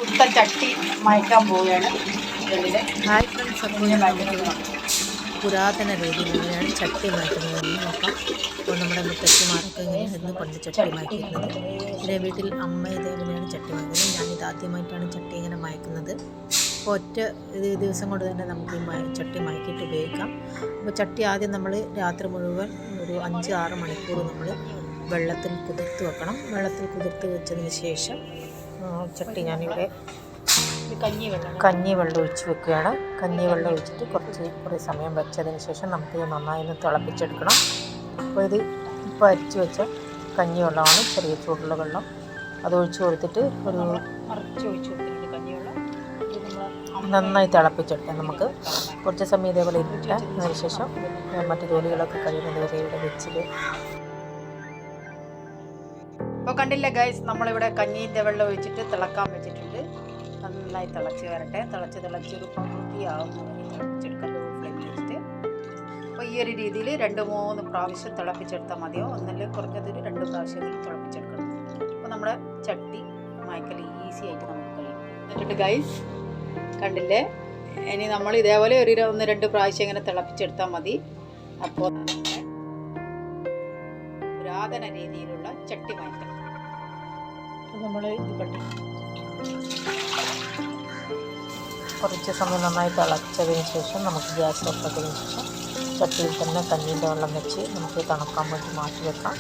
പുത്തൻ ചട്ടി മയക്കാൻ പോവുകയാണ്. ഹായ് ഫ്രണ്ട്സ്, അപ്പോൾ പുരാതന രീതിയിൽ എങ്ങനെയാണ് ചട്ടി മാറ്റുന്നതെന്ന് നോക്കാം. അപ്പോൾ നമ്മുടെ മുത്തശ്ശിമാരൊക്കെ ഇങ്ങനെയായിരുന്നു പണ്ട് ചട്ടി മാറ്റിയിരുന്നത്. എൻ്റെ വീട്ടിൽ അമ്മ ഇതേപോലെയാണ് ചട്ടി മാറ്റുന്നത്. ഞാനിത് ആദ്യമായിട്ടാണ് ചട്ടി ഇങ്ങനെ മയക്കുന്നത്. അപ്പോൾ ഒറ്റ ദിവസം കൊണ്ട് തന്നെ നമുക്ക് ഈ ചട്ടി മയക്കിയിട്ട് ഉപയോഗിക്കാം. അപ്പോൾ ചട്ടി ആദ്യം നമ്മൾ രാത്രി മുഴുവൻ ഒരു 5-6 മണിക്കൂർ നമ്മൾ വെള്ളത്തിൽ കുതിർത്ത് വെക്കണം. വെള്ളത്തിൽ കുതിർത്ത് വെച്ചതിന് ശേഷം ചട്ടി ഞാനിവിടെ കഞ്ഞി വെള്ളം ഒഴിച്ച് വെക്കുകയാണ്. കഞ്ഞി വെള്ളം ഒഴിച്ചിട്ട് കുറേ സമയം വെച്ചതിന് ശേഷം നമുക്ക് ഇത് നന്നായി ഒന്ന് തിളപ്പിച്ചെടുക്കണം. അപ്പോൾ ഇത് ഇപ്പോൾ അരിച്ച് വെച്ച കഞ്ഞി വെള്ളമാണ്, ചെറിയ ചൂടുള്ള വെള്ളം. അത് ഒഴിച്ച് കൊടുത്തിട്ട് നന്നായി തിളപ്പിച്ചെടുക്കാം. നമുക്ക് കുറച്ച് സമയം ഇതേപോലെ ഇരിക്കാം. അതിനുശേഷം മറ്റു ജോലികളൊക്കെ കഴിയുന്നത് വരെ ഇവിടെ വെച്ചിൽ. ഇപ്പോൾ കണ്ടില്ല ഗൈസ്, നമ്മളിവിടെ കഞ്ഞീൻ്റെ വെള്ളം ഒഴിച്ചിട്ട് തിളക്കാൻ വെച്ചിട്ടുണ്ട്. നന്നായി തിളച്ച് വരട്ടെ. തിളച്ചൊരു പകുതിയാവുന്ന തിളപ്പിച്ചെടുക്കാൻ ഫ്ലെയിമിൽ വെച്ചിട്ട്. അപ്പോൾ ഈ ഒരു രീതിയിൽ 2-3 പ്രാവശ്യം തിളപ്പിച്ചെടുത്താൽ മതിയോ. ഒന്നല്ല കുറഞ്ഞതൊരു 2 പ്രാവശ്യത്തിൽ തിളപ്പിച്ചെടുക്കണം. അപ്പോൾ നമ്മുടെ ചട്ടി മയക്കൽ ഈസി ആയിട്ട് നമുക്ക് കഴിയും. എന്നിട്ട് ഗൈസ് കണ്ടില്ലേ, ഇനി നമ്മൾ ഇതേപോലെ ഒരു 1-2 പ്രാവശ്യം ഇങ്ങനെ തിളപ്പിച്ചെടുത്താൽ മതി. അപ്പോൾ പുരാതന രീതിയിലുള്ള ചട്ടി മയക്കൽ നമ്മൾ ഇത് കണ്ടി കുറച്ച് സമയം നന്നായി തിളച്ചതിന് ശേഷം നമുക്ക് ഗ്യാസ് ഓഫാക്കിയതിന് ശേഷം ചട്ടിയിൽ തന്നെ കഞ്ഞീൻ്റെ വെള്ളം വെച്ച് നമുക്ക് തണുക്കാൻ വേണ്ടി മാറ്റി വെക്കാം.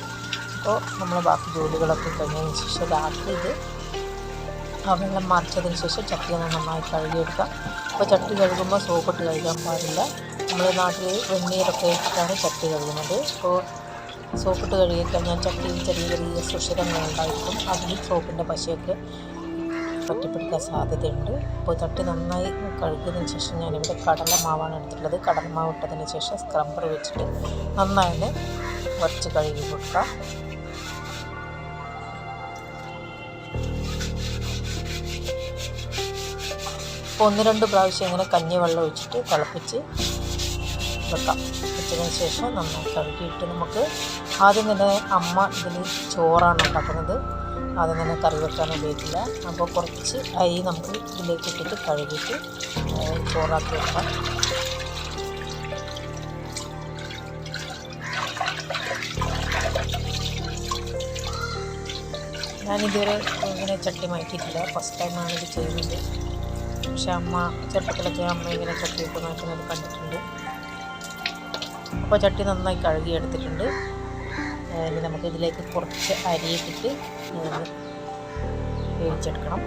അപ്പോൾ നമ്മൾ ബാക്കി ജോലികളൊക്കെ കഴിഞ്ഞതിന് ശേഷം രാത്രി ഇത് ആ വെള്ളം മറിച്ചതിന് ശേഷം ചട്ടി നന്നായി കഴുകിയെടുക്കാം. അപ്പോൾ ചട്ടി കഴുകുമ്പോൾ സോപ്പിട്ട് കഴുകാൻ പാടില്ല. നമ്മൾ നാട്ടിൽ വെണ്ണീരൊക്കെ ഇട്ടിട്ടാണ് ചട്ടി കഴുകുന്നത്. അപ്പോൾ സോപ്പിട്ട് കഴുകിക്കഴിഞ്ഞാൽ ചട്ടിയിൽ ചെറിയ സുഷിരങ്ങൾ ഉണ്ടായിരിക്കും. അതിൽ സോപ്പിൻ്റെ പശയൊക്കെ പറ്റിപ്പിടിക്കാൻ സാധ്യതയുണ്ട്. അപ്പോൾ ചട്ടി നന്നായി കഴുകിയതിന് ശേഷം ഞാനിവിടെ കടലമാവാണ് എടുത്തിട്ടുള്ളത്. കടലമാവ് ഇട്ടതിന് ശേഷം സ്ക്രബ്ബർ വെച്ചിട്ട് നന്നായി തന്നെ വരച്ച് കഴുകി കൊടുക്കാം. അപ്പോൾ 1-2 പ്രാവശ്യം ഇങ്ങനെ കഞ്ഞി വെള്ളം ഒഴിച്ചിട്ട് തിളപ്പിച്ച് വെക്കാം. വെച്ചതിന് ശേഷം നന്നായി കഴുകിയിട്ട് നമുക്ക് ആദ്യം തന്നെ അമ്മ ഇതിൽ ചോറാണ് ഉണ്ടാക്കുന്നത്. ആദ്യം തന്നെ കറി വെക്കാൻ ഉപയോഗിക്കില്ല. അപ്പോൾ കുറച്ച് അരി നമുക്ക് ഇതിലേക്ക് ഇട്ടിട്ട് കഴുകിയിട്ട് ചോറാക്കി വെക്കാം. ഞാനിതുവരെ ഇങ്ങനെ ചട്ടി മാറ്റിയിട്ടില്ല, ഫസ്റ്റ് ടൈമാണ് ഇത് ചെയ്യുന്നത്. പക്ഷെ അമ്മ ചെറുപ്പത്തിലൊക്കെ അമ്മ ഇങ്ങനെ ചട്ടിയിട്ട് മാറ്റുന്നത് കണ്ടിട്ടുണ്ട്. അപ്പോൾ ചട്ടി നന്നായി കഴുകിയെടുത്തിട്ടുണ്ട്. ഇനി നമുക്ക് ഇതിലേക്ക് കുറച്ച് അരിയിട്ടിട്ട് വേവിച്ചെടുക്കണം.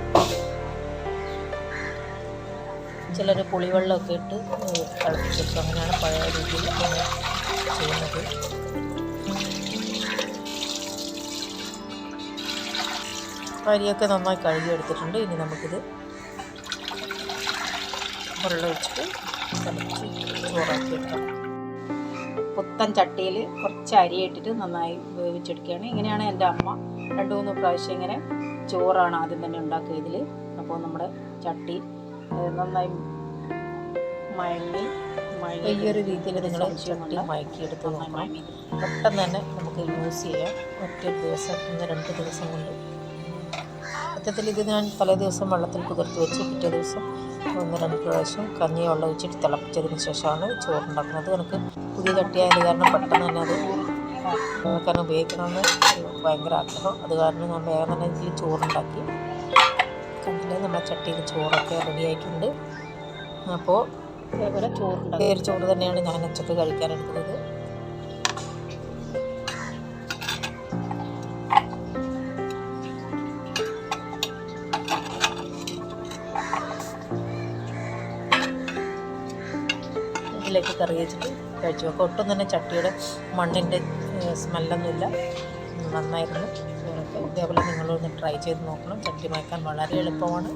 ചിലർ പുളിവെള്ളമൊക്കെ ഇട്ട് തിളപ്പിച്ചെടുക്കും. അങ്ങനെയാണ് പഴയ രീതിയിൽ ചെയ്യുന്നത്. അരിയൊക്കെ നന്നായി കഴുകിയെടുത്തിട്ടുണ്ട്. ഇനി നമുക്കിത് വെള്ളം ഒഴിച്ചിട്ട് തിളച്ച് ചോറാക്കിയെടുക്കാം. പുത്തൻ ചട്ടിയിൽ കുറച്ച് അരി ഇട്ടിട്ട് നന്നായി വേവിച്ചെടുക്കുകയാണ്. ഇങ്ങനെയാണ് എൻ്റെ അമ്മ 2-3 പ്രാവശ്യം ഇങ്ങനെ ചോറാണ് ആദ്യം തന്നെ ഉണ്ടാക്കുക ഇതിൽ. അപ്പോൾ നമ്മുടെ ചട്ടി നന്നായി മയങ്ങി ഈ ഒരു രീതിയിൽ നിങ്ങൾ ചട്ടി മയക്കിയെടുത്ത് നോക്കണം. പെട്ടെന്ന് തന്നെ നമുക്ക് യൂസ് ചെയ്യാം. ഒറ്റ ദിവസം 1-2 ദിവസം കൊണ്ട്. സത്യത്തിൽ ഇത് ഞാൻ തലേ ദിവസം വെള്ളത്തിൽ കുതിർത്ത് വെച്ച് പിറ്റേ ദിവസം 1-2 പ്രാവശ്യം കഞ്ഞി വെള്ളം ഒഴിച്ചിട്ട് തിളപ്പിച്ചതിന് ശേഷമാണ് ചോറുണ്ടാക്കുന്നത്. എനിക്ക് പുതിയ ചട്ടിയായത് കാരണം പെട്ടെന്ന് തന്നെ അത് വെക്കാൻ ഉപയോഗിക്കണമെന്ന് ഭയങ്കര ആഗ്രഹം. അത് കാരണം ഞാൻ വേഗം തന്നെ ഇതിൽ ചോറുണ്ടാക്കി. കണ്ടില്ലേ, നമ്മുടെ ചട്ടിയിൽ ചോറൊക്കെ റെഡി ആയിട്ടുണ്ട്. അപ്പോൾ ഇതേപോലെ ചോറ് തന്നെയാണ് ഞാൻ ഉച്ചക്ക് കഴിക്കാനെടുക്കുന്നത്. ഇതിലേക്ക് കറി വെച്ചിട്ട് കഴിച്ചു വെക്കാം. ഒട്ടും തന്നെ ചട്ടിയുടെ മണ്ണിൻ്റെ സ്മെല്ലൊന്നുമില്ല, നന്നായിരുന്നു. ഇതേപോലെ നിങ്ങളൊന്ന് ട്രൈ ചെയ്ത് നോക്കണം. ചട്ടി മയക്കാൻ വളരെ എളുപ്പമാണ്.